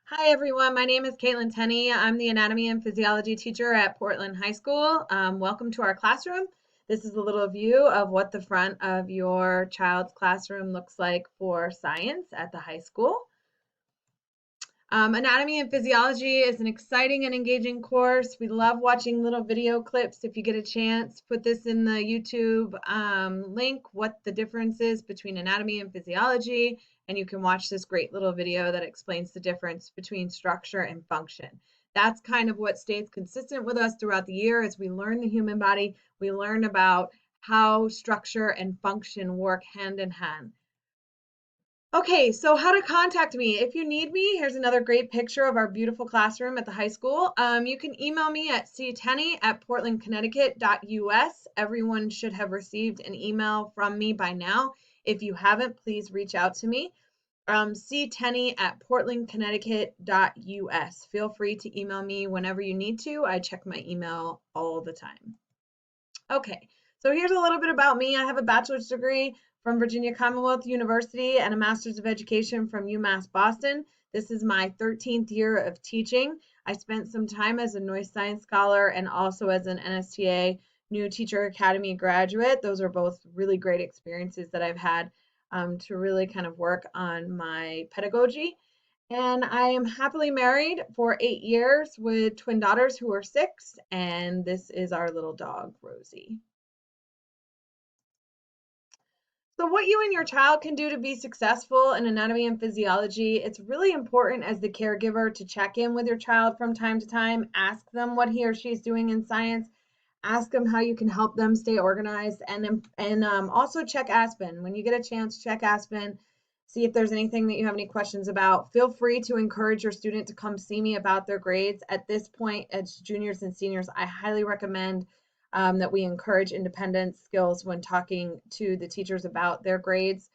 Hi everyone, my name is Caitlin Tenney. I'm the anatomy and physiology teacher at Portland High School. Welcome to our classroom. This is a little view of what the front of your child's classroom looks like for science at the high school. Anatomy and physiology is an exciting and engaging course. We love watching little video clips. If you get a chance, put this in the YouTube link, what the difference is between anatomy and physiology, and you can watch this great little video that explains the difference between structure and function. That's kind of what stays consistent with us throughout the year as we learn the human body. We learn about how structure and function work hand in hand. Okay, so how to contact me. If you need me, here's another great picture of our beautiful classroom at the high school. You can email me at ctenney@portlandconnecticut.us. Everyone should have received an email from me by now. If you haven't, please reach out to me. ctenney@portlandconnecticut.us. Feel free to email me whenever you need to. I check my email all the time. Okay, so here's a little bit about me. I have a bachelor's degree from Virginia Commonwealth University and a master's of education from UMass Boston. This is my 13th year of teaching. I spent some time as a Noyce Science Scholar and also as an NSTA New Teacher Academy graduate. Those are both really great experiences that I've had to really kind of work on my pedagogy. And I am happily married for 8 years with twin daughters who are 6, and this is our little dog, Rosie. So what you and your child can do to be successful in anatomy and physiology, it's really important as the caregiver to check in with your child from time to time, ask them what he or she is doing in science, ask them how you can help them stay organized, and also check Aspen. When you get a chance, check Aspen. See if there's anything that you have any questions about. Feel free to encourage your student to come see me about their grades. At this point, as juniors and seniors, I highly recommend that we encourage independence skills when talking to the teachers about their grades.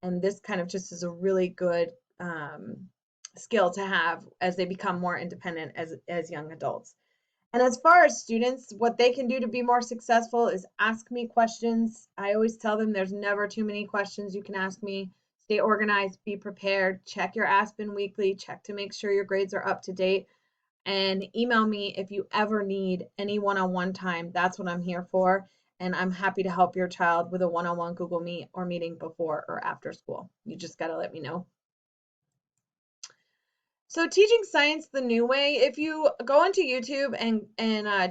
And this kind of just is a really good skill to have as they become more independent as young adults. And as far as students, what they can do to be more successful is ask me questions. I always tell them there's never too many questions you can ask me. Stay organized, be prepared, check your Aspen weekly, check to make sure your grades are up to date, and email me if you ever need any one-on-one time. That's what I'm here for. And I'm happy to help your child with a one-on-one Google Meet or meeting before or after school. You just got to let me know. So teaching science the new way, if you go into YouTube and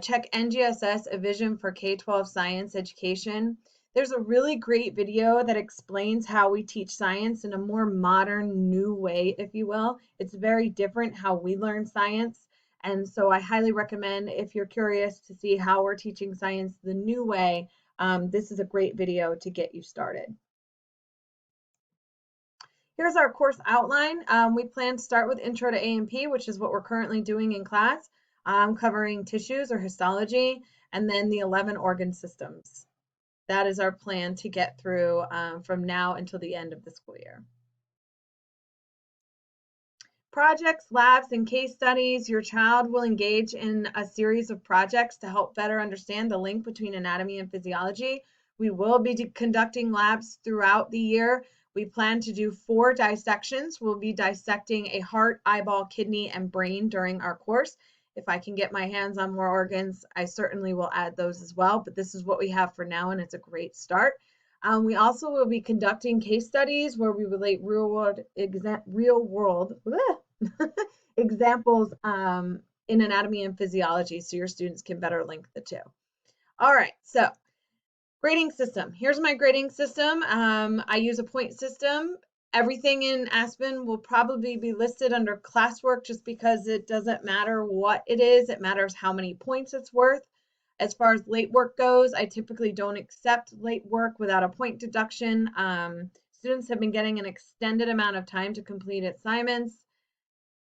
check NGSS, A Vision for K-12 Science Education, there's a really great video that explains how we teach science in a more modern, new way, if you will. It's very different how we learn science. And so I highly recommend, if you're curious to see how we're teaching science the new way, this is a great video to get you started. Here's our course outline. We plan to start with Intro to A&P, which is what we're currently doing in class, covering tissues or histology, and then the 11 organ systems. That is our plan to get through from now until the end of the school year. Projects, labs, and case studies. Your child will engage in a series of projects to help better understand the link between anatomy and physiology. We will be conducting labs throughout the year. We plan to do 4 dissections. We'll be dissecting a heart, eyeball, kidney, and brain during our course. If I can get my hands on more organs, I certainly will add those as well, but this is what we have for now, and it's a great start. We also will be conducting case studies where we relate real-world examples in anatomy and physiology so your students can better link the two. All right, so grading system. Here's my grading system. I use a point system. Everything in Aspen will probably be listed under classwork just because it doesn't matter what it is. It matters how many points it's worth. As far as late work goes, I typically don't accept late work without a point deduction. Students have been getting an extended amount of time to complete assignments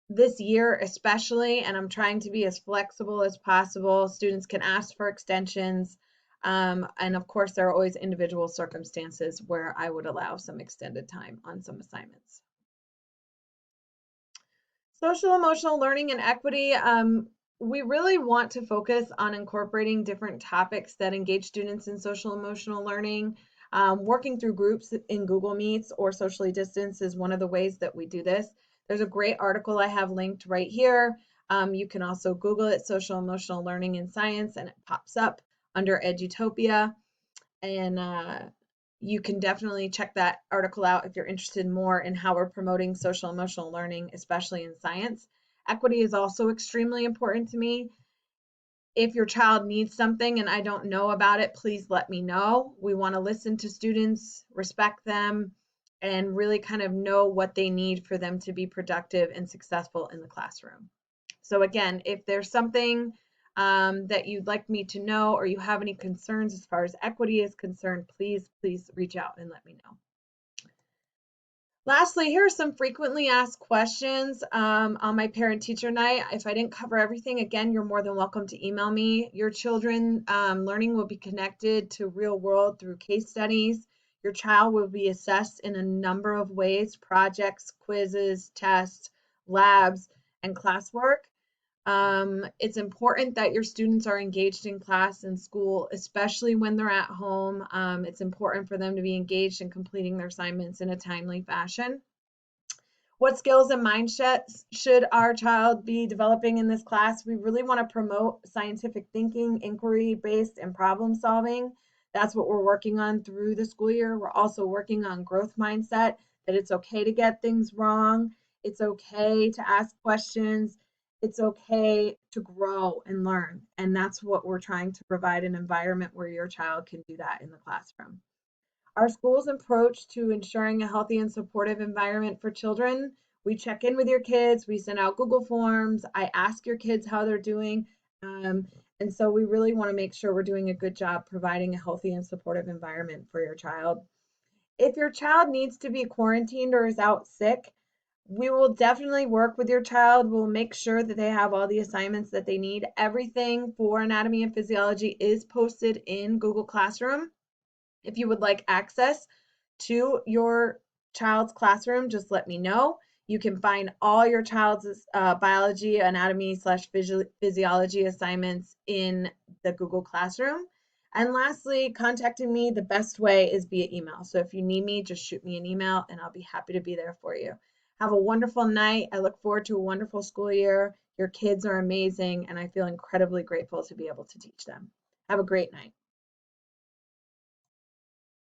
this year especially, and I'm trying to be as flexible as possible. Students can ask for extensions. And of course, there are always individual circumstances where I would allow some extended time on some assignments. Social emotional learning and equity. We really want to focus on incorporating different topics that engage students in social emotional learning. Working through groups in Google Meets or socially distanced is one of the ways that we do this. There's a great article I have linked right here. You can also Google it, social emotional learning in science, and it pops up under Edutopia. And you can definitely check that article out if you're interested more in how we're promoting social emotional learning, especially in science. Equity is also extremely important to me. If your child needs something and I don't know about it, please let me know. We want to listen to students, respect them, and really kind of know what they need for them to be productive and successful in the classroom. So again, if there's something that you'd like me to know or you have any concerns as far as equity is concerned, please reach out and let me know. Lastly, here are some frequently asked questions on my parent-teacher night. If I didn't cover everything, again, you're more than welcome to email me. Your children learning will be connected to real world through case studies. Your child will be assessed in a number of ways: projects, quizzes, tests, labs, and classwork. It's important that your students are engaged in class and school, especially when they're at home. It's important for them to be engaged in completing their assignments in a timely fashion. What skills and mindsets should our child be developing in this class? We really want to promote scientific thinking, inquiry-based, and problem solving. That's what we're working on through the school year. We're also working on growth mindset, that it's okay to get things wrong. It's okay to ask questions. It's okay to grow and learn. And that's what we're trying to provide, an environment where your child can do that in the classroom. Our school's approach to ensuring a healthy and supportive environment for children: we check in with your kids, we send out Google Forms, I ask your kids how they're doing. And so we really want to make sure we're doing a good job providing a healthy and supportive environment for your child. If your child needs to be quarantined or is out sick, we will definitely work with your child. We'll make sure that they have all the assignments that they need. Everything for anatomy and physiology is posted in Google Classroom. If you would like access to your child's classroom, just let me know. You can find all your child's biology, anatomy / physiology assignments in the Google Classroom. And lastly, contacting me, the best way is via email. So if you need me, just shoot me an email and I'll be happy to be there for you. Have a wonderful night. I look forward to a wonderful school year. Your kids are amazing and I feel incredibly grateful to be able to teach them. Have a great night.